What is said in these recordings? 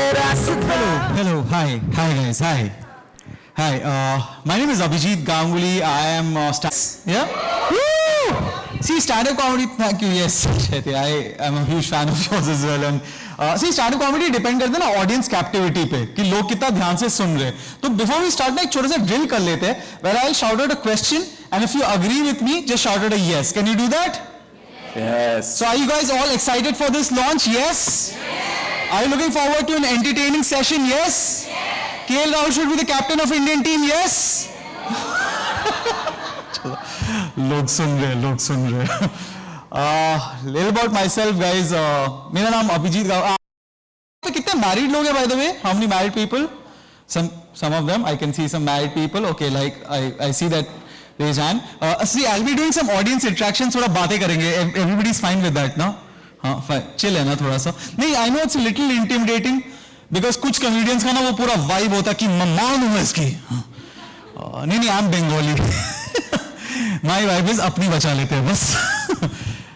Hello, hi guys, hi. Hi, my name is Abhijit Ganguly. I am yeah. Woo! See, stand-up comedy. Thank you. Yes, I am a huge fan of yours as well. And see, stand-up comedy depend करते हैं ना audience captivity पे कि लोग कितना ध्यान से सुन रहे हैं. तो before we start ना एक छोटा सा drill कर लेते हैं. Where I'll shout out a question and if you agree with me, just shout out a yes. Can you do that? Yes. So are you guys all excited for this launch? Yes. Are you looking forward to an entertaining session? Yes. KL Rahul should be the captain of Indian team. Yes. लोग सुन रहे. Little about myself, guys. मेरा नाम अभिजीत गाव. पे कितने married लोग हैं by the way? How many married people? Some of them. I can see some married people. Okay, like I see that. Raise hand. See, I'll be doing some audience interaction. थोड़ा बातें करेंगे. Everybody's fine with that, no? हाँ, fine. Chill है ना थोड़ा सा. नहीं, I know it's a little intimidating because कुछ comedians का ना वो पूरा vibe होता कि मान हूँ इसकी. नहीं, I'm Bengali. My vibe is अपनी बचा लेते हैं बस.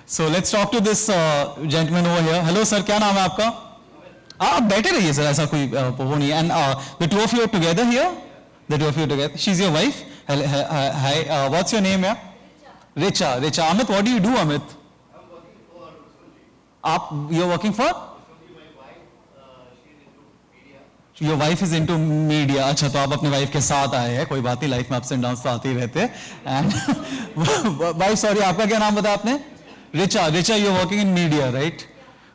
So let's talk to this gentleman over here. Hello sir, क्या नाम है आपका? आप बैठे रहिए sir, ऐसा कोई वो नहीं है. And the two of you are together here. The two of you together. She's your wife. Hi. What's your name? Yeah. Richa. Amit, what do you do, Amit? You're working for? Your wife is into media. अच्छा तो आप अपने wife के साथ आए हैं. कोई बात नहीं, life में ups and downs तो आते ही रहते हैं. And wife, sorry, आपका क्या नाम बताया आपने? Richa, you're working in media, right?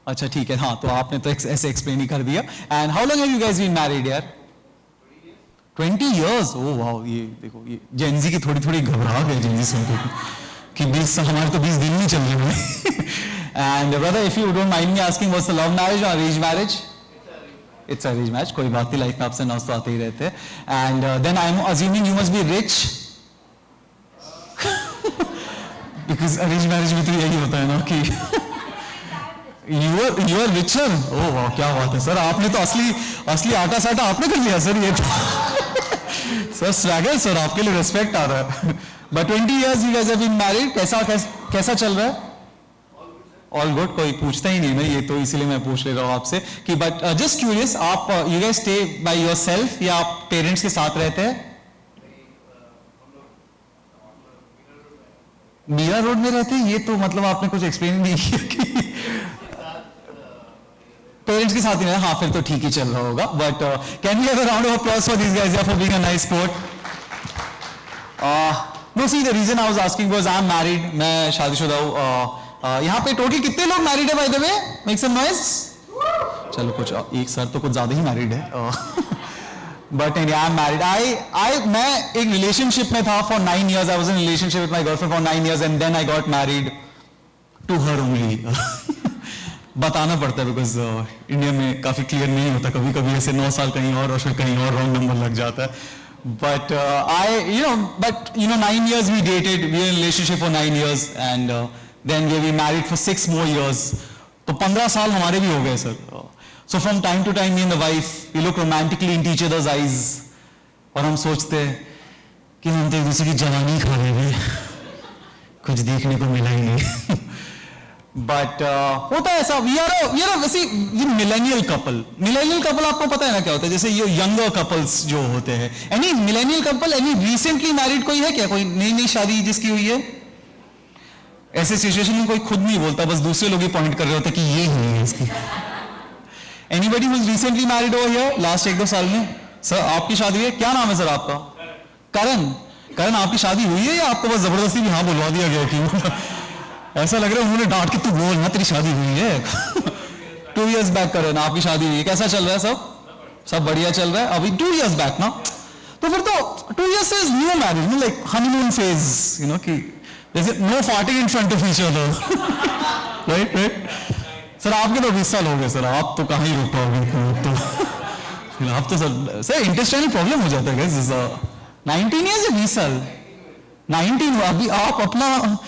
अच्छा ठीक है. हाँ तो आपने तो ऐसे explain ही कर दिया. And how long have you guys been married, यार? 20 years. Oh wow, ये देखो ये Gen Z की थोड़ी घबरा गए Gen Z सुनकर कि 20 साल हमारे तो 20 दिन नहीं चल रहे हैं. And brother, if you don't mind me asking, what's the love marriage or arranged marriage? It's arranged marriage. कोई बात नहीं, life में ups and downs तो आते ही रहते हैं. And then I'm assuming you must be rich. Because arranged marriage में तो यही होता है ना कि you are richer. Oh wow, क्या बात है सर, आपने तो असली आटा साटा आपने कर लिया सर. ये सर स्वैगर सर, आपके लिए रिस्पेक्ट आ रहा है. But 20 years you guys have been married. कैसा चल रहा है? All good. कोई पूछता ही नहीं ना, ये तो इसीलिए मैं पूछ ले रहा हूँ आपसे कि but just curious, आप you guys stay by yourself या आप पेरेंट्स के साथ रहते हैं? मीरा रोड में रहते हैं. ये तो मतलब आपने कुछ एक्सप्लेन नहीं किया कि पेरेंट्स के साथ ही ना. हाँ फिर तो ठीक ही चल रहा होगा. But can we have a round of applause for this guys for being a nice sport. No see the reason I was asking was I am married. मैं शादीशुदा हूँ. यहाँ पे टोटल कितने लोग मैरिड है by the way? Make some noise. चलो कुछ एक सर तो कुछ ज्यादा ही मैरिड है. But I am married. मैं एक रिलेशनशिप में था for 9 years. I was in relationship with my girlfriend for 9 years and then I got married to her only. बताना पड़ता है बिकॉज इंडिया में काफी क्लियर नहीं होता. कभी कभी ऐसे 9 साल कहीं और फिर कहीं और रॉन्ग नंबर लग जाता है. But you know 9 years we dated. We were in a relationship for 9 years and then we married for 6 more years. तो 15 साल हमारे भी हो गए sir. So from time to time me and the wife we look romantically into each other's eyes और हम सोचते हैं कि हम तो एक दूसरे की जवानी खा रहे हैं, कुछ देखने को मिला ही नहीं. बट होता है ऐसा. वी आर वैसे ये मिलेनियल कपल आपको पता है ना क्या होता है? जैसे ये यंगर कपल्स जो होते हैं. Any millennial couple, any recently married कोई है क्या? कोई नई शादी जिसकी हुई है? ऐसे सिचुएशन में कोई खुद नहीं बोलता, बस दूसरे लोग ही पॉइंट कर रहे होते कि ये हुई है इसकी. Anybody who is recently married over here last 1-2 साल में? सर आपकी शादी है, क्या नाम है सर आपका? करण, आपकी शादी हुई है या आपको बस जबरदस्ती भी हाँ बुलवा दिया गया कि ऐसा लग रहा है उन्होंने डांट के तू बोल ना तेरी शादी हुई है. 2 years बैक करण आपकी शादी हुई है. कैसा चल रहा है सब बढ़िया चल रहा है? अभी 2 years बैक ना, तो फिर तो 2 years is new marriage, like honeymoon phase, you know कि no farting in front of each other. Right sir. आपके तो 20 साल हो गए सर, आप तो कहाँ ही रुक पाओगे. तो आप तो सर इंटेस्टाइनल प्रॉब्लम हो जाता है. 19 years या 20 साल? 19. अभी आप अपना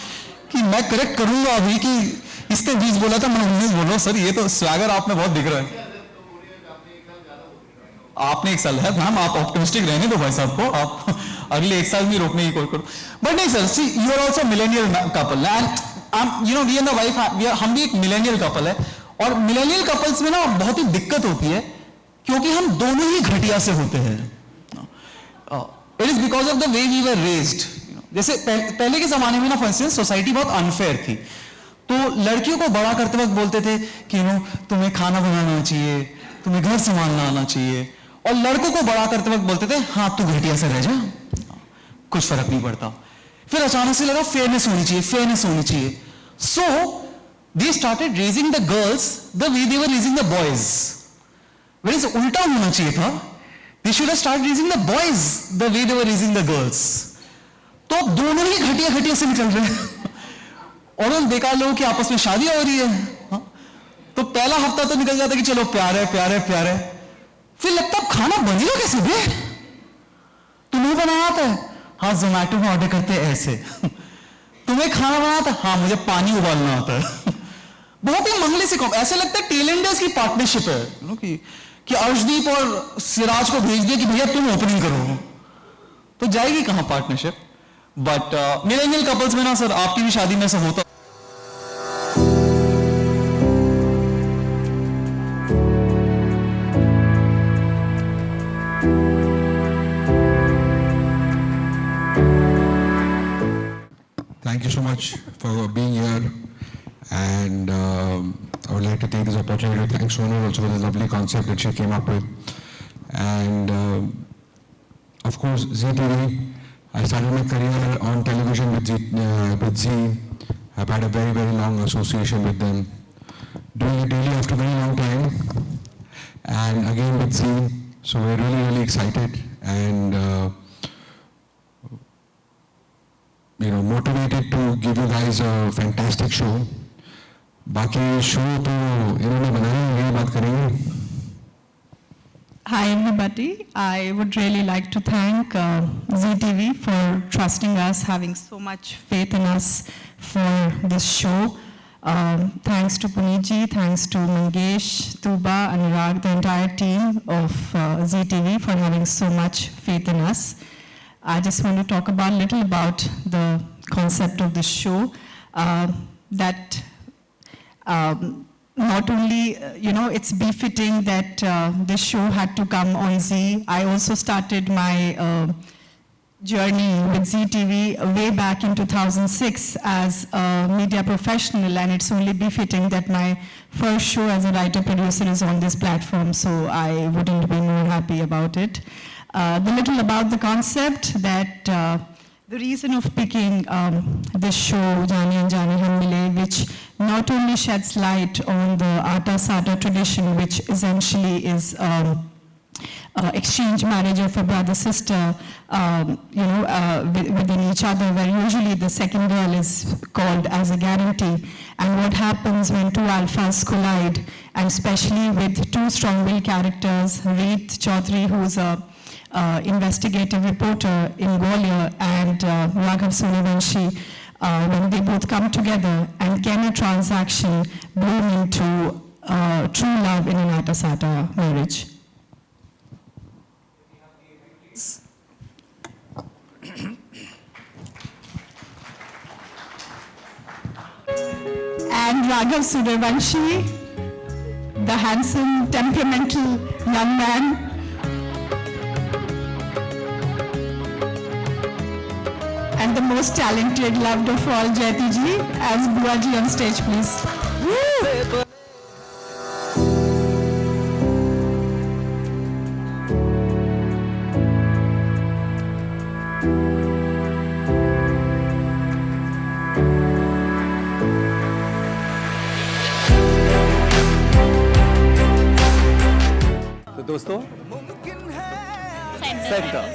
कि मैं करेक्ट करूंगा अभी कि इसने 20 बोला था, मैं 19 बोल रहा हूँ. सर ये तो स्वैगर आप में बहुत दिख रहा है. आपने 1 साल है मैम, आप ऑप्टिमिस्टिक रहने दो भाई साहब को. आप अगले 1 साल में रोकने की कोशिश करो. बट नहीं sir, see you are also millennial couple and you know we and the wife हम भी एक मिलेनियल कपल है. और मिलेनियल कपल्स में ना बहुत ही दिक्कत होती है क्योंकि हम दोनों ही घटिया से होते हैं. It is because of the way we were raised. जैसे पहले के जमाने में ना, फॉर इंस्टेंस, सोसाइटी बहुत अनफेयर थी. तो लड़कियों को बड़ा करते वक्त बोलते थे कि तुम्हें खाना बनाना चाहिए, तुम्हें घर संभालना आना चाहिए. और लड़कों को बड़ा करते वक्त बोलते थे हाँ तू घटिया से रह जा, कुछ फर्क नहीं पड़ता. फिर अचानक से लगा फेयरनेस होनी चाहिए, फेयरनेस होनी चाहिए. So they started raising the girls the way they were raising the boys. Where is उल्टा होना चाहिए था. They should have started raising the boys the way they were raising the girls. तो अब दोनों ही घटिया घटिया से निकल रहे हैं. और उन बेकार लोगों की आपस में शादी हो रही है. तो पहला हफ्ता तो निकल जाता है कि चलो प्यार है प्यार है प्यार है. फिर लगता है खाना बनेगा कैसे बे? तुम्हें बनाना आता है? हाँ जोमैटो में ऑर्डर करते हैं ऐसे. तुम्हें खाना बनाना आता है? हाँ मुझे पानी उबालना आता है. बहुत ही मंगले से ऐसे लगता है टेलेंडर्स की पार्टनरशिप है कि अर्शदीप और सिराज को भेज दिया कि भैया तुम ओपनिंग करो. तो जाएगी कहां पार्टनरशिप. बट मिलेनियल कपल्स में ना सर, आपकी भी शादी में सब होता. Thank you so much for being here, and I would like to take this opportunity to thank Sonal also for the lovely concept that she came up with. And of course, Zee TV. I started my career on television with Zee. I've had a very, very long association with them, doing it daily after a very long time, and again with Zee. So we're really, really excited and motivated to give you guys a fantastic show. बाकी show तो इन्होंने बनाया, ये बात करेंगे. Hi everybody, I would really like to thank Zee TV for trusting us, having so much faith in us for this show. Thanks to Puneetji, thanks to Mangesh, Tuba, Anurag, the entire team of Zee TV for having so much faith in us. I just want to talk a little about the concept of this show, that not only, it's befitting that this show had to come on Zee. I also started my journey with Zee TV way back in 2006 as a media professional, and it's only befitting that my first show as a writer-producer is on this platform, so I wouldn't be more happy about it. The little about the concept, that the reason of picking this show, Jaani and Jaani Hum Mile, which not only sheds light on the Aata Sata tradition, which essentially is exchange marriage of a brother-sister, within each other, where usually the second girl is called as a guarantee. And what happens when two alphas collide, and especially with two strong-willed characters, Reet Chaudhary, who's a investigative reporter in Gwalior, and Raghav Suryavanshi, when they both come together, and can a transaction bloom into true love in an Aata Sata marriage? And Raghav Suryavanshi, the handsome, temperamental young man, and the most talented, loved of all, Jayati ji, as Bua ji on stage, please. Woo! तो दोस्तों,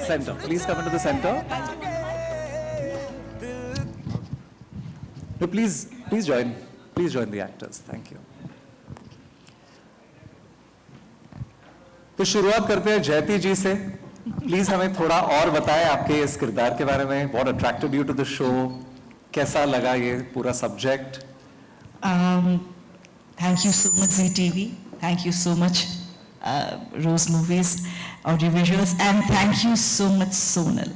center, please come into the center. No, please join the actors. Thank you. तो शुरुआत करते हैं जयती जी से. Please हमें थोड़ा और बताएं आपके इस किरदार के बारे में. What attracted you to the show? कैसा लगा ये पूरा subject? Thank you so much Zee TV. Thank you so much Rose Movies, Audiovisuals, and thank you so much Sonal.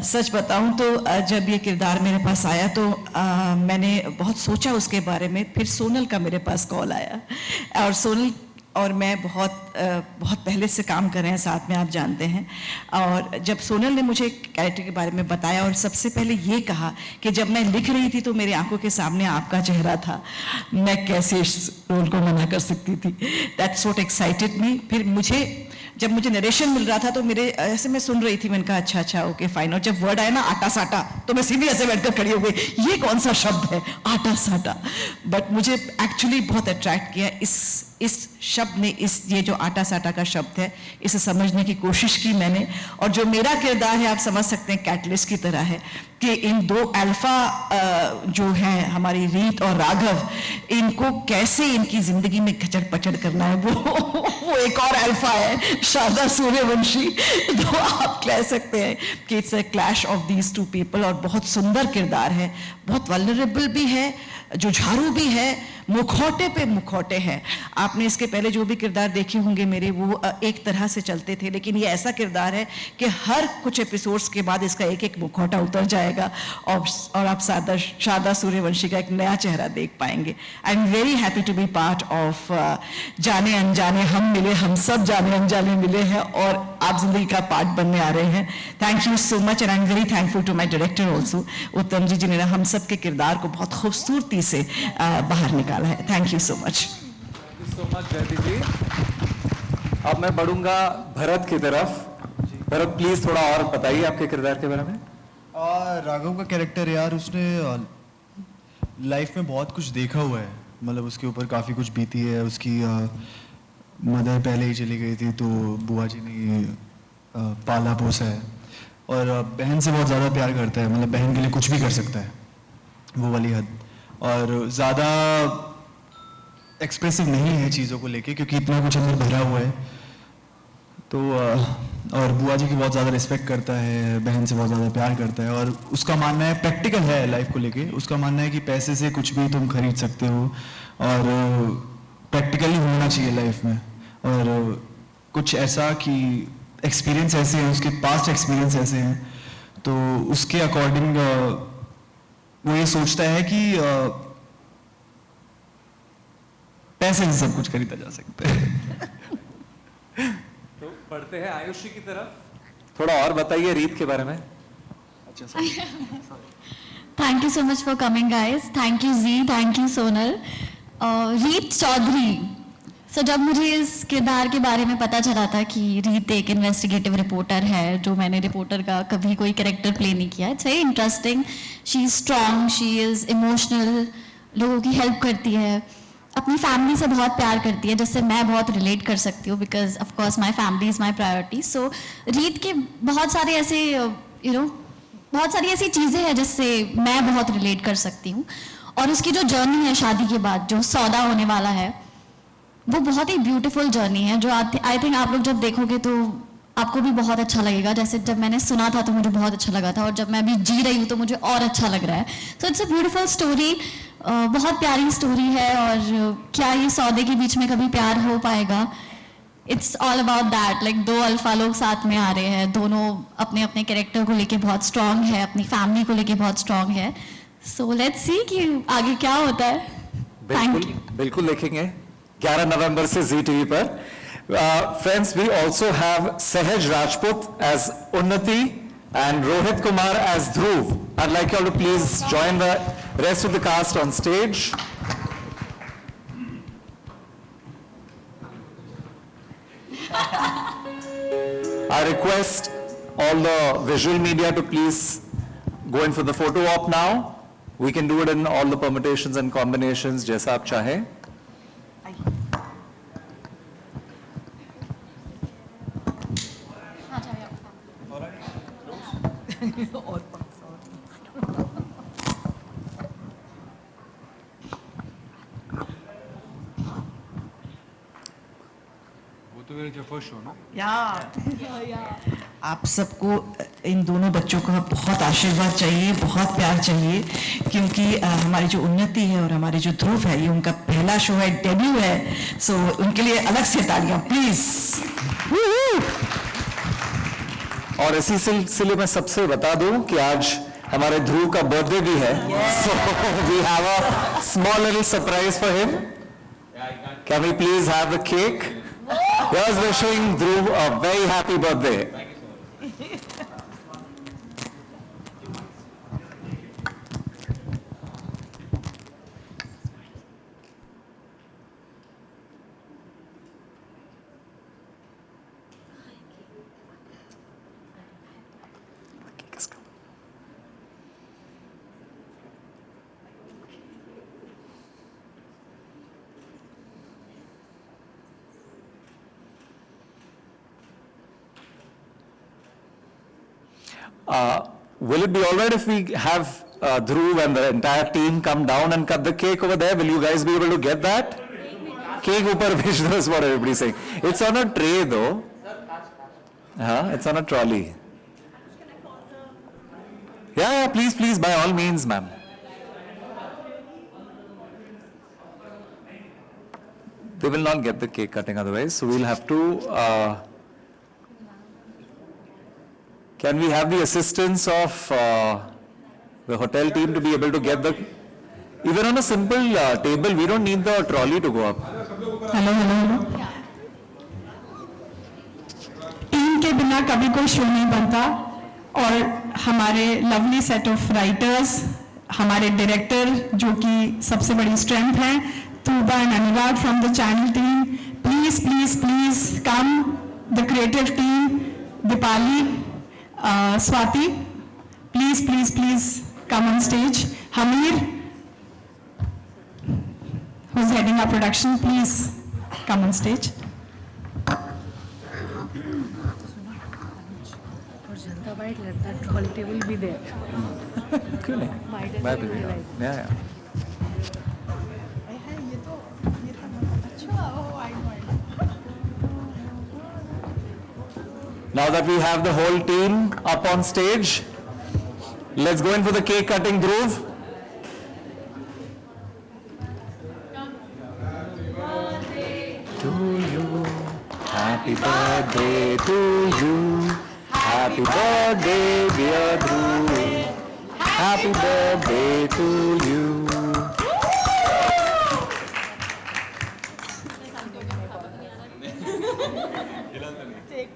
सच बताऊं तो जब ये किरदार मेरे पास आया तो मैंने बहुत सोचा उसके बारे में. फिर सोनल का मेरे पास कॉल आया और सोनल और मैं बहुत पहले से काम कर रहे हैं साथ में, आप जानते हैं। और जब सोनल ने मुझे कैरेक्टर के बारे में बताया और सबसे पहले ये कहा कि जब मैं लिख रही थी तो मेरी आंखों के सामने आपका चेहरा था, मैं कैसे इस रोल को मना कर सकती थी। दैट्स व्हाट एक्साइटेड मी। फिर जब मुझे नरेशन मिल रहा था तो मेरे ऐसे मैं सुन रही थी, मैंने कहा अच्छा ओके फाइन। और जब वर्ड आया ना आटा साटा, तो मैं सीधी ऐसे बैठकर खड़ी हो गई, ये कौन सा शब्द है आटा साटा। बट मुझे एक्चुअली बहुत अट्रैक्ट किया इस शब्द ने, ये जो आटा साटा का शब्द है, इसे समझने की कोशिश की मैंने। और जो मेरा किरदार है आप समझ सकते हैं कैटलिस्ट की तरह है कि इन दो अल्फा जो हैं हमारी रीत और राघव, इनको कैसे इनकी जिंदगी में खचड़ पचड़ करना है, वो एक और अल्फा है शारदा सूर्यवंशी। तो आप कह सकते हैं कि it's a clash of these two people. और बहुत सुंदर किरदार है, बहुत वल्नरेबल भी है, जुझारू भी है, मुखौटे पे मुखौटे हैं। आपने इसके पहले जो भी किरदार देखे होंगे मेरे, वो एक तरह से चलते थे, लेकिन ये ऐसा किरदार है कि हर कुछ एपिसोड्स के बाद इसका एक एक मुखौटा उतर जाएगा और आप शारदा सूर्यवंशी का एक नया चेहरा देख पाएंगे। I am very happy to be part of जाने अनजाने हम मिले, हम सब जाने अनजाने मिले हैं और आप जिंदगी का पार्ट बनने आ रहे हैं। Thank you so much and I am very thankful to my director also, Uttam ji, जिन्होंने हम सब के किरदार को बहुत खूबसूरती से बाहर निकाला है। Thank you so much. Thank you so much Jaydeep ji. अब मैं बढ़ूंगा भरत की तरफ। भरत प्लीज थोड़ा और बताइए आपके किरदार के बारे में। राघव का कैरेक्टर यार, उसने लाइफ में बहुत कुछ देखा हुआ है, मतलब उसके ऊपर काफ़ी कुछ बीती है। उसकी मदर पहले ही चली गई थी तो बुआ जी ने पाला पोसा है, और बहन से बहुत ज़्यादा प्यार करता है, मतलब बहन के लिए कुछ भी कर सकता है, वो वाली हद। और ज़्यादा एक्सप्रेसिव नहीं है चीज़ों को लेके, क्योंकि इतना कुछ अंदर भरा हुआ है। तो और बुआ जी की बहुत ज़्यादा रिस्पेक्ट करता है, बहन से बहुत ज़्यादा प्यार करता है, और उसका मानना है, प्रैक्टिकल है लाइफ को लेके, उसका मानना है कि पैसे से कुछ भी तुम खरीद सकते हो और प्रैक्टिकली होना चाहिए लाइफ में। और कुछ ऐसा कि एक्सपीरियंस ऐसे हैं, उसके पास्ट एक्सपीरियंस ऐसे हैं, तो उसके अकॉर्डिंग वो ये सोचता है कि पैसे से सब कुछ खरीदा जा सकता है। तो बढ़ते हैं आयुषी की तरफ। थोड़ा और बताइए रीत के बारे में। अच्छा thank you so much for coming guys. Thank you ji, thank you Sonal. Reet Chaudhary, सो जब मुझे इस किरदार के बारे में पता चला था कि रीत एक इन्वेस्टिगेटिव रिपोर्टर है, जो मैंने रिपोर्टर का कभी कोई कैरेक्टर प्ले नहीं किया, it's very interesting. She is strong, she is emotional, लोगों की हेल्प करती है, अपनी फैमिली से बहुत प्यार करती है, जिससे मैं बहुत रिलेट कर सकती हूँ, because of course my family is my priority. So Reet के बहुत सारे ऐसे बहुत सारी ऐसी चीज़ें हैं जिससे मैं बहुत रिलेट कर सकती हूँ। और उसकी जो जर्नी है शादी के बाद, जो सौदा होने वाला है, वो बहुत ही ब्यूटीफुल जर्नी है, जो आई थिंक आप लोग जब देखोगे तो आपको भी बहुत अच्छा लगेगा। जैसे जब मैंने सुना था तो मुझे बहुत अच्छा लगा था, और जब मैं अभी जी रही हूँ तो मुझे और अच्छा लग रहा है। So it's a beautiful story, बहुत प्यारी स्टोरी है। और क्या ये सौदे के बीच में कभी प्यार हो पाएगा? It's all about that, like दो अल्फा लोग साथ में आ रहे हैं, दोनों अपने अपने कैरेक्टर को लेके बहुत स्ट्रांग है, अपनी फैमिली को लेके बहुत स्ट्रांग है। सो लेट्स सी कि आगे क्या होता है। Thank you. बिल्कुल देखेंगे 11 नवंबर से जी टीवी पर। फ्रेंड्स, वी ऑल्सो हैव सहज राजपूत एज उन्नति and Rohit Kumar as Dhruv. I'd like you all to please join the rest of the cast on stage. I request all the visual media to please go in for the photo op now. We can do it in all the permutations and combinations जैसा आप चाहें. आप सबको इन दोनों बच्चों का बहुत आशीर्वाद चाहिए, बहुत प्यार चाहिए, क्योंकि हमारी जो उन्नति है और हमारे जो ध्रुव है, ये उनका पहला शो है, डेब्यू है। सो उनके लिए अलग से तालियां प्लीज। और इसी सिलसिले में सबसे बता दूं कि आज हमारे ध्रुव का बर्थडे भी है, so we have a small little surprise for him. Can we please have the cake? Here's wishing Dhruv a very happy birthday. Will it be all right if we have Dhruv and the entire team come down and cut the cake over there? Will you guys be able to get that? Cake upar bhej do is what everybody's saying. It's on a tray though. It's on a trolley. Yeah, please, by all means, ma'am. They will not get the cake cutting otherwise, so we'll have to... Can we have the assistance of the hotel team to be able to get the... Even on a simple table, we don't need the trolley to go up. Hello team के बिना कभी कोई show नहीं बनता और हमारे lovely set of writers, हमारे director जो कि सबसे बड़ी स्ट्रेंथ है, Tuba and Anurag from the channel team, please come, the creative team, Deepali, Swati, please come on stage. Hamir, who's heading our production, please come on stage. For Janta White, let that trolley table be there. Yeah. Now that we have the whole team up on stage, let's go in for the cake cutting, Dhruv. Happy birthday to you. Happy birthday, dear Dhruv. Happy birthday to you.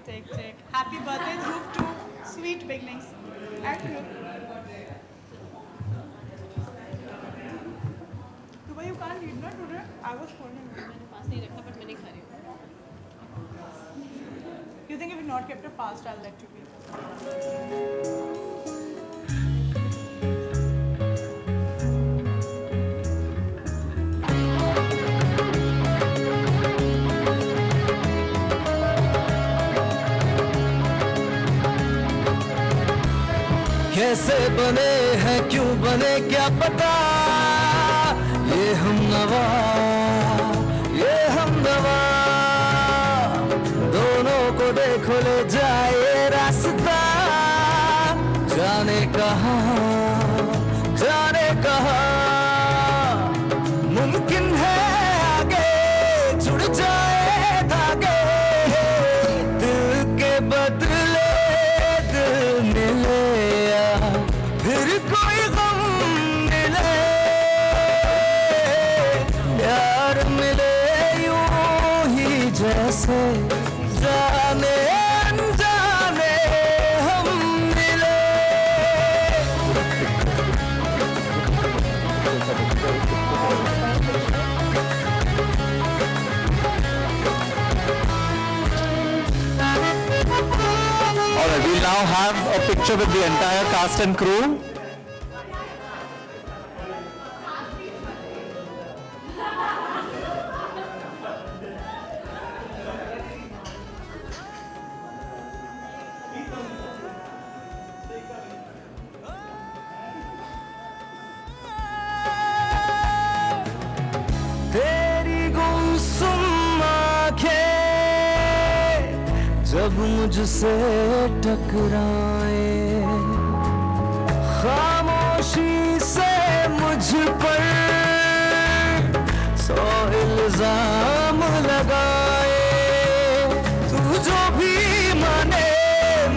Take. Happy birthday, Dhruv, to sweet beginnings. And you. Tuba, you can't read, not today. I was holding it. You think if you not kept it fast, I'll let you be. कैसे बने हैं क्यों बने क्या पता, ये हमनवा दोनों को देखो ले जाए रास्ता, जाने कहाँ मुमकिन है आगे जुड़ जाए धागे, दिल के बदले दिल मिले, फिर कोई गम मिले, प्यार मिले यूं ही जैसे जाने अनजाने हम मिले। Alright, we'll now have a picture with the entire cast and crew. तेरी गुमसुम आँखें जब मुझसे टकराए, खामोशी से मुझ पर 100 इल्जाम लगाए, तू जो भी माने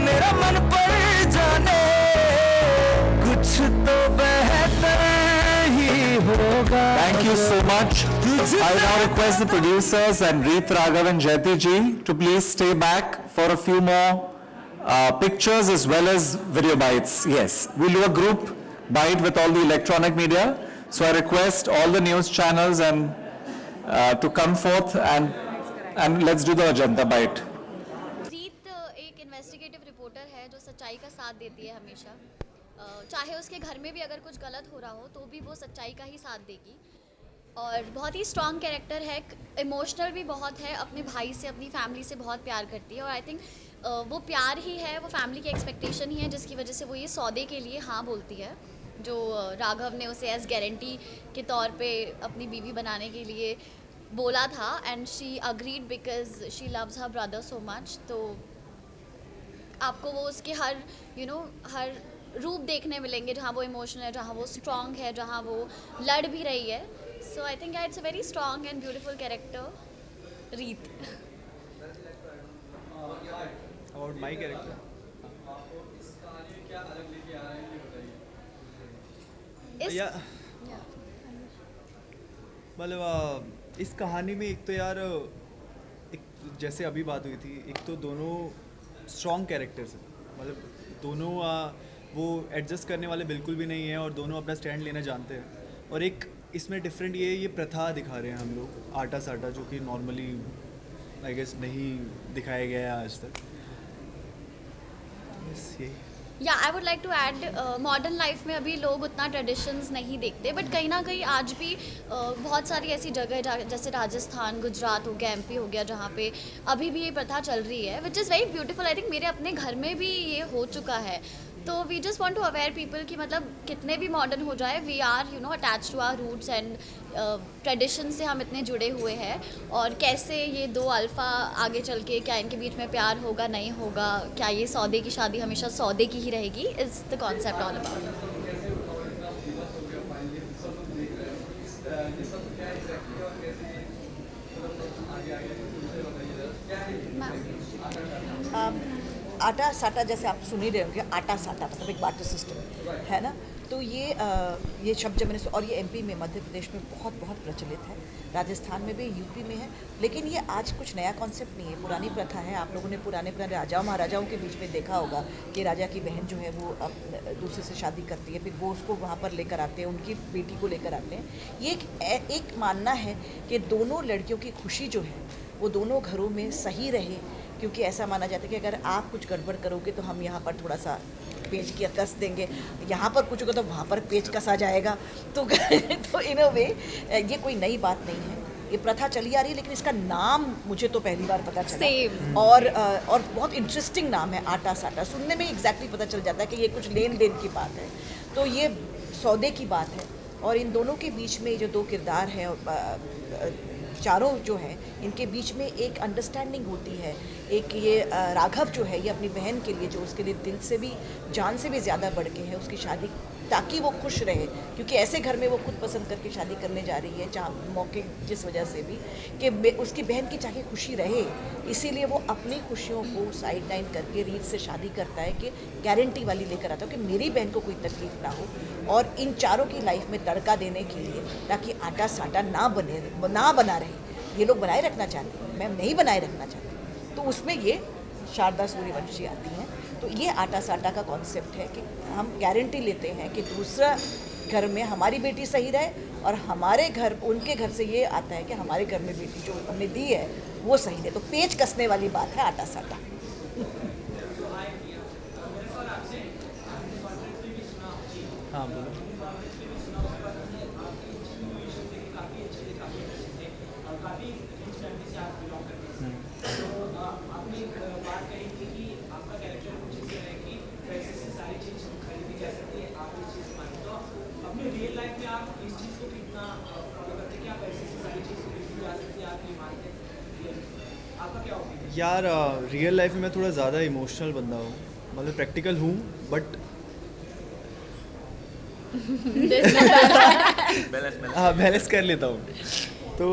मेरा मन पर जाने, कुछ तो बेहतर ही होगा। Thank you so much. I now request the producers and Reet Raghav and Jayati ji to please stay back for a few more pictures as well as video bites. Yes, we'll do a group bite with all the electronic media. So I request all the news channels and to come forth and let's do the agenda bite. रीत एक investigative reporter है जो सच्चाई का साथ देती है हमेशा, चाहे उसके घर में भी अगर कुछ गलत हो रहा हो तो भी वो सच्चाई का ही साथ देगी। और बहुत ही स्ट्रॉन्ग कैरेक्टर है, इमोशनल भी बहुत है, अपने भाई से अपनी फैमिली से बहुत प्यार करती है। और आई थिंक वो प्यार ही है, वो फैमिली की एक्सपेक्टेशन ही है जिसकी वजह से वो ये सौदे के लिए हाँ बोलती है, जो राघव ने उसे एज गारंटी के तौर पे अपनी बीवी बनाने के लिए बोला था। And she agreed because she loves her brother so much. तो आपको वो उसके हर हर रूप देखने मिलेंगे, जहाँ वो इमोशनल है, जहाँ वो स्ट्रॉन्ग है, जहाँ वो लड़ भी रही है। So I think it's a very strong and beautiful character, Reet. About my character, मतलब इस कहानी में एक तो यार एक जैसे अभी बात हुई थी, एक तो दोनों स्ट्रॉन्ग कैरेक्टर्स हैं, मतलब दोनों वो एडजस्ट करने वाले बिल्कुल भी नहीं हैं और दोनों अपना स्टैंड लेना जानते हैं। और एक इसमें डिफरेंट ये प्रथा दिखा रहे हैं हम लोग, आटा साटा, जो कि नॉर्मली आई गेस नहीं दिखाया गया है आज तक। बस यही। या I would like to add, modern life में अभी लोग उतना ट्रेडिशंस नहीं देखते, बट कहीं ना कहीं आज भी बहुत सारी ऐसी जगह जैसे राजस्थान, गुजरात हो गया, MP हो गया, जहाँ पे अभी भी ये प्रथा चल रही है, which is very beautiful. I think मेरे अपने घर में भी ये हो चुका है। तो we just want to aware people कि मतलब कितने भी मॉडर्न हो जाए, we are attach to our roots and tradition से हम इतने जुड़े हुए हैं। और कैसे ये दो अल्फ़ा आगे चल के, क्या इनके बीच में प्यार होगा, नहीं होगा, क्या ये सौदे की शादी हमेशा सौदे की ही रहेगी, is the concept all about. आटा साटा, जैसे आप सुन ही रहे होंगे, आटा साटा मतलब एक बाटर सिस्टम है ना। तो ये शब्द जब मैंने, और ये MP में, मध्य प्रदेश में बहुत बहुत प्रचलित है, राजस्थान में भी, UP में है। लेकिन ये आज कुछ नया कॉन्सेप्ट नहीं है, पुरानी प्रथा है। आप लोगों ने पुराने राजाओं महाराजाओं के बीच में देखा होगा कि राजा की बहन जो है वो दूसरे से शादी करती है, फिर वो उसको वहाँ पर लेकर आते हैं, उनकी बेटी को लेकर आते हैं। ये एक मानना है कि दोनों लड़कियों की खुशी जो है वो दोनों घरों में सही रहे, क्योंकि ऐसा माना जाता है कि अगर आप कुछ गड़बड़ करोगे तो हम यहाँ पर थोड़ा सा पेच की कस देंगे, यहाँ पर कुछ होगा तो वहाँ पर पेच कसा जाएगा। तो इन अ वे ये कोई नई बात नहीं है, ये प्रथा चली आ रही है। लेकिन इसका नाम मुझे तो पहली बार पता चला, और बहुत इंटरेस्टिंग नाम है, आटा साटा। सुनने में एग्जैक्टली पता चल जाता है कि ये कुछ लेन देन की बात है, तो ये सौदे की बात है। और इन दोनों के बीच में जो दो किरदार हैं, चारों जो हैं, इनके बीच में एक अंडरस्टैंडिंग होती है। एक ये राघव जो है, ये अपनी बहन के लिए, जो उसके लिए दिल से भी, जान से भी ज़्यादा बढ़ के है, उसकी शादी, ताकि वो खुश रहे, क्योंकि ऐसे घर में वो खुद पसंद करके शादी करने जा रही है, जहाँ मौके जिस वजह से भी कि उसकी बहन की चाहे खुशी रहे, इसीलिए वो अपनी खुशियों को साइड लाइन करके रीत से शादी करता है, कि गारंटी वाली लेकर आता है कि मेरी बहन को कोई तकलीफ ना हो, और इन चारों की लाइफ में तड़का देने के लिए, ताकि आटा साटा ना बना रहे। ये लोग बनाए रखना चाहते हैं, मैं नहीं बनाए रखना चाहती। तो उसमें ये शारदा सूर्यवंशी आती हैं। तो ये आटा साटा का कॉन्सेप्ट है कि हम गारंटी लेते हैं कि दूसरा घर में हमारी बेटी सही रहे, और हमारे घर, उनके घर से ये आता है कि हमारे घर में बेटी जो हमने दी है वो सही रहे। तो पेच कसने वाली बात है आटा साटा। हाँ बोलो। यार रियल लाइफ में मैं थोड़ा ज़्यादा इमोशनल बंदा हूँ, मतलब प्रैक्टिकल हूँ, बट हाँ बैलेंस कर लेता हूँ। तो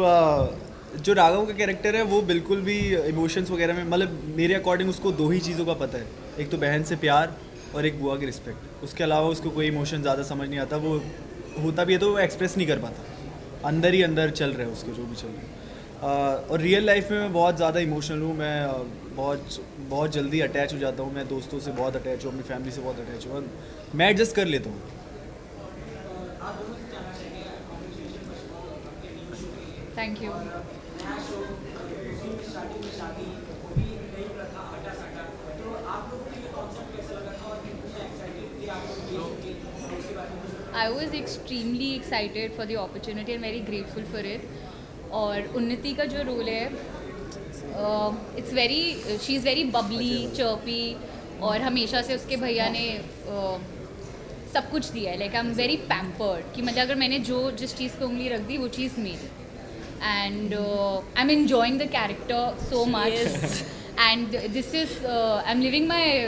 जो राघव का कैरेक्टर है वो बिल्कुल भी इमोशंस वगैरह में, मतलब मेरे अकॉर्डिंग उसको दो ही चीज़ों का पता है, एक तो बहन से प्यार और एक बुआ की रिस्पेक्ट। उसके अलावा उसको कोई इमोशन ज़्यादा समझ नहीं आता, वो होता भी है तो वो एक्सप्रेस नहीं कर पाता। अंदर ही अंदर चल रहा है उसके, जो भी चल रहा है। और रियल लाइफ में मैं बहुत ज़्यादा इमोशनल हूँ, मैं बहुत जल्दी अटैच हो जाता हूँ, मैं दोस्तों से बहुत अटैच हूँ, अपनी फैमिली से बहुत अटैच हूँ, और मैं एडजस्ट कर लेता हूँ। Thank you. I was extremely excited for the opportunity and very grateful for it. और उन्नति का जो रोल है, she is very Babli, chirpy, और हमेशा से उसके भैया ने सब कुछ दिया है। Like I am very pampered, कि मतलब अगर मैंने जिस चीज़ पे उंगली रख दी वो चीज़ मेरी। And I am enjoying the character so much. And this is, I'm living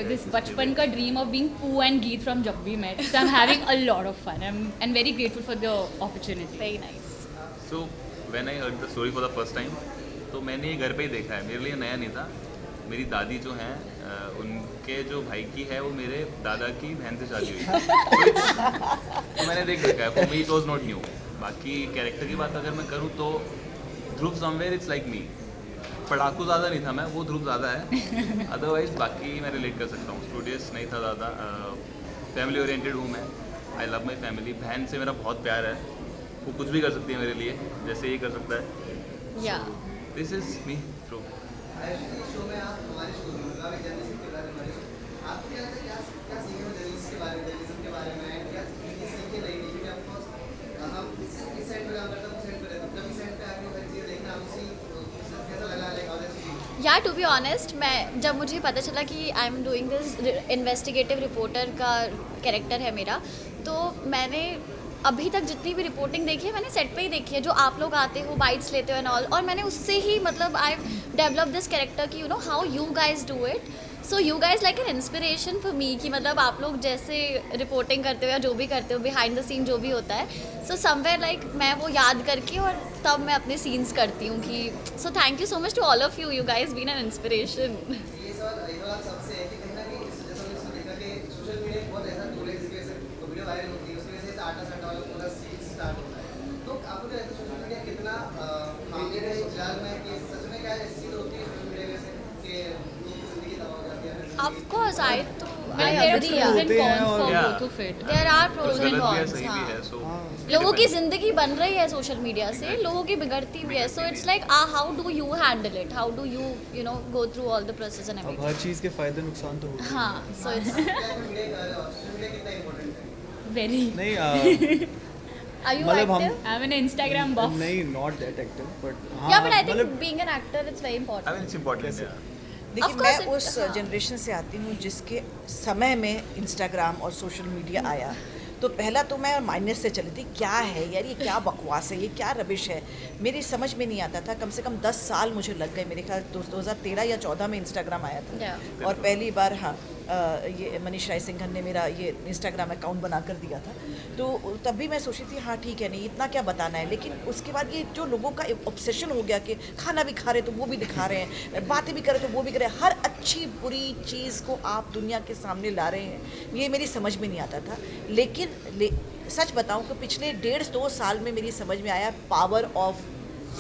this बचपन का dream of being Pooh and Geet from Jab We Met. So I'm having a lot of fun. I'm very grateful for the opportunity. Very nice. So when I heard the story for the first time, तो मैंने ये घर पे ही देखा है, मेरे लिए नया नहीं था। मेरी दादी जो हैं, उनके जो भाई की है वो मेरे दादा की बहन से शादी हुई। तो मैंने देख रखा है, for me it was not new। बाकी कैरेक्टर की बात अगर मैं करूँ तो ध्रुव somewhere it's like me। पढ़ाकू ज़्यादा नहीं था मैं, वो ध्रुव ज़्यादा है। अदरवाइज बाकी मैं रिलेट कर सकता हूँ। स्टूडियस नहीं था ज़्यादा, फैमिली ओरिएंटेड हूँ मैं। I love my family. बहन से मेरा बहुत प्यार है, वो कुछ भी कर सकती है मेरे लिए, जैसे ये कर सकता है। This is me true. या टू बी ऑनेस्ट, मैं जब मुझे पता चला कि I am doing this investigative reporter का कैरेक्टर है मेरा, तो मैंने अभी तक जितनी भी रिपोर्टिंग देखी है मैंने सेट पे ही देखी है, जो आप लोग आते हो, बाइट्स लेते हो एंड ऑल, और मैंने उससे ही मतलब आई डेवलप दिस कैरेक्टर कि you know how you guys do it. So you guys like an inspiration for me, कि मतलब आप लोग जैसे रिपोर्टिंग करते हो या जो भी करते हो बिहाइंड द सीन जो भी होता है, सो समवेयर लाइक मैं वो याद करके और तब मैं अपने सीन्स करती हूँ कि so thank you so much to all of you, you guys been an inspiration. Of course, I agree. There are pros and cons for both of it. There are pros and cons. लोगों की जिंदगी बन रही है social media से, लोगों की बिगड़ती भी है। So it's like, how do you handle it? How do you know go through all the process and everything? अब हर चीज़ के फायदे नुकसान तो होते हैं। हाँ, so it's very. नहीं, are you active? I'm an Instagram buff. नहीं, not that active, but हाँ, Yeah, but I think being an actor it's very important. I mean it's important, yeah. देखिए, मैं उस जनरेशन से आती हूँ जिसके समय में इंस्टाग्राम और सोशल मीडिया आया, तो पहला तो मैं माइनस से चली थी, क्या है यार, ये क्या बकवास है, ये क्या रबिश है, मेरी समझ में नहीं आता था। कम से कम 10 साल मुझे लग गए, मेरे ख्याल 2013 या 14 में इंस्टाग्राम आया था। और पहली बार ये मनीष राय सिंघन ने मेरा ये इंस्टाग्राम अकाउंट बना कर दिया था, तो तब भी मैं सोची थी हाँ ठीक है, नहीं इतना क्या बताना है। लेकिन उसके बाद ये जो लोगों का ऑब्सेशन हो गया कि खाना भी खा रहे तो वो भी दिखा रहे हैं, बातें भी कर रहे तो वो भी कर रहे हैं, हर अच्छी बुरी चीज़ को आप दुनिया के सामने ला रहे हैं, ये मेरी समझ में नहीं आता था। लेकिन सच बताऊं कि पिछले 1.5-2 साल में मेरी समझ में आया पावर ऑफ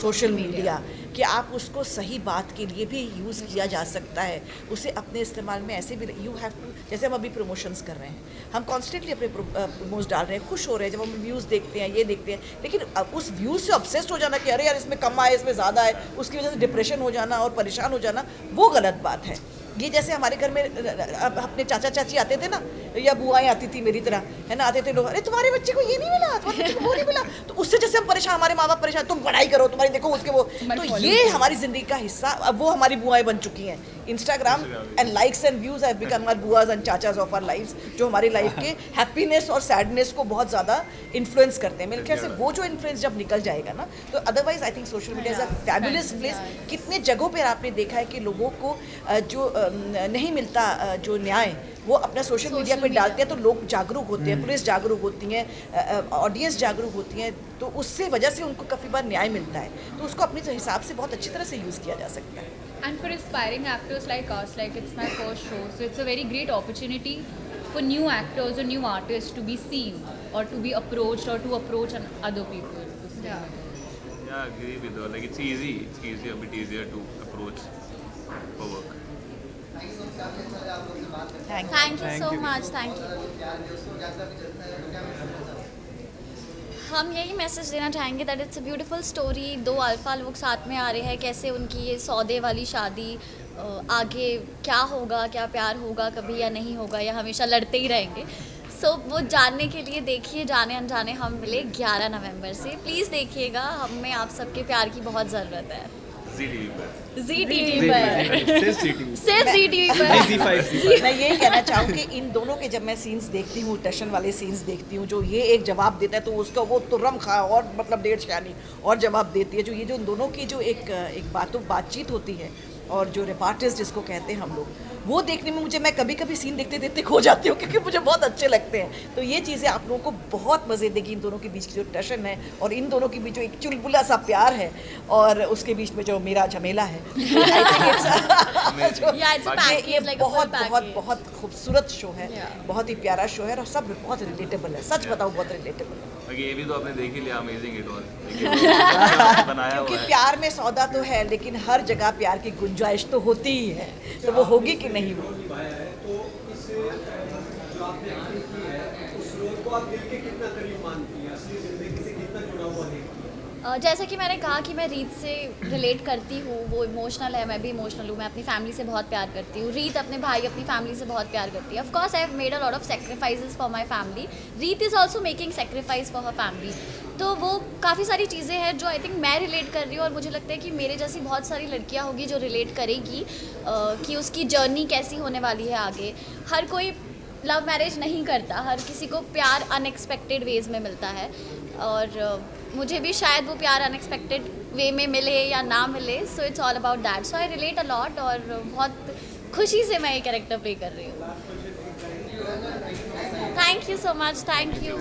सोशल मीडिया, कि आप उसको सही बात के लिए भी यूज़ किया जा सकता है, उसे अपने इस्तेमाल में ऐसे भी यू हैव टू। जैसे हम अभी प्रमोशंस कर रहे हैं, हम कॉन्स्टेंटली अपने प्रमोश डाल रहे हैं, खुश हो रहे हैं जब हम व्यूज़ देखते हैं, ये देखते हैं, लेकिन उस व्यूज़ से ऑब्सेस्ड हो जाना कि अरे यार इसमें कम आए, इसमें ज़्यादा है, उसकी वजह से डिप्रेशन हो जाना और परेशान हो जाना, वो गलत बात है। ये जैसे हमारे घर में अपने चाचा चाची आते थे ना, या बुआएं आती थी मेरी तरह, है ना, आते थे लोग, अरे तुम्हारे बच्चे को ये नहीं मिला, तुम्हारे बच्चे को वो नहीं मिला, तो उससे जैसे हम परेशान, हमारे माँ बाप परेशान, तुम पढ़ाई करो, तुम्हारी देखो उसके वो, तो ये हमारी ज़िंदगी का हिस्सा अब वो हमारी बुआएं बन चुकी हैं। Instagram and likes and views have become our बुआज एंड चाचाज ऑफ आवर लाइफ्स, जो हमारी लाइफ के हैप्पीनेस और सैडनेस को बहुत ज़्यादा इन्फ्लुएंस करते हैं। मेरे ख्याल से वो जो इन्फ्लुएंस जब निकल जाएगा ना, तो otherwise I think social media is a fabulous place. कितने जगहों पर आपने देखा है कि लोगों को जो नहीं मिलता जो न्याय, वो अपना सोशल मीडिया पे डालते हैं, तो लोग जागरूक होते हैं, पुलिस जागरूक होती है, ऑडियंस जागरूक होती है, तो उससे वजह से उनको काफ़ी बार न्याय मिलता है, तो उसको अपने हिसाब से बहुत अच्छी तरह से यूज़ किया जा सकता है। And for aspiring actors like us, like it's my first show, so it's a very great opportunity for new actors or new artists to be seen or to be approached or to approach other people. Yeah, I agree with her. Like it's easy. It's easy, a bit easier to approach for work. Thank you so much, thank you. हम यही message देना चाहेंगे that it's a beautiful story. दो alpha लोग साथ में आ रहे हैं, कैसे उनकी ये सौदे वाली शादी, आगे क्या होगा, क्या प्यार होगा कभी या नहीं होगा, या हमेशा लड़ते ही रहेंगे। सो वो जानने के लिए देखिए जाने अनजाने हम मिले 11 नवंबर से। प्लीज़ देखिएगा, हमें आप सबके प्यार की बहुत ज़रूरत है। ZTV पर। ZTV पर, सिर्फ ZTV पर। मैं यही कहना चाहूँगी, इन दोनों के जब मैं सीन्स देखती हूँ, टशन वाले सीन्स देखती हूँ, जो ये एक जवाब देता है तो उसका वो तुर्रम खा और मतलब 1.5 शानी और जवाब देती है। जो ये जो इन दोनों की जो एक बातचीत होती है और जो रिपार्टिस्ट जिसको कहते हैं हम लोग, वो देखने में मुझे, मैं कभी कभी सीन देखते देखते खो जाती हूँ क्योंकि मुझे बहुत अच्छे लगते हैं। तो ये चीज़ें आप लोगों को बहुत मज़े देगी, इन दोनों के बीच की जो टशन है और इन दोनों के बीच जो एक चुलबुला सा प्यार है और उसके बीच में जो मेरा झमेला है। ये बहुत बहुत बहुत खूबसूरत शो है, बहुत ही प्यारा शो है और सब बहुत रिलेटेबल है। सच बताऊँ, बहुत रिलेटेबल है। ये भी तो आपने देख ही लिया, अमेजिंग इट वाज। बनाया हुआ क्योंकि है। प्यार में सौदा तो है, लेकिन हर जगह प्यार की गुंजाइश तो होती ही है, तो वो होगी कि नहीं होगी। जैसा कि मैंने कहा कि मैं रीत से रिलेट करती हूँ, वो इमोशनल है, मैं भी इमोशनल हूँ। मैं अपनी फैमिली से बहुत प्यार करती हूँ, रीत अपने भाई अपनी फैमिली से बहुत प्यार करती है। Of course I have made a lot of sacrifices for my family, Reet is also making sacrifice for her family. तो वो काफ़ी सारी चीज़ें हैं जो आई थिंक मैं रिलेट कर रही हूँ और मुझे लगता है कि मेरे जैसी बहुत सारी लड़कियाँ होगी जो रिलेट करेगी कि उसकी जर्नी कैसी होने वाली है आगे। हर कोई लव मैरिज नहीं करता, हर किसी को प्यार अनएक्सपेक्टेड वेज में मिलता है और मुझे भी शायद वो प्यार अनएक्सपेक्टेड वे में मिले या ना मिले। So it's all about that. So I relate a lot और बहुत खुशी से मैं ये कैरेक्टर प्ले कर रही हूँ। Thank you so much, thank you.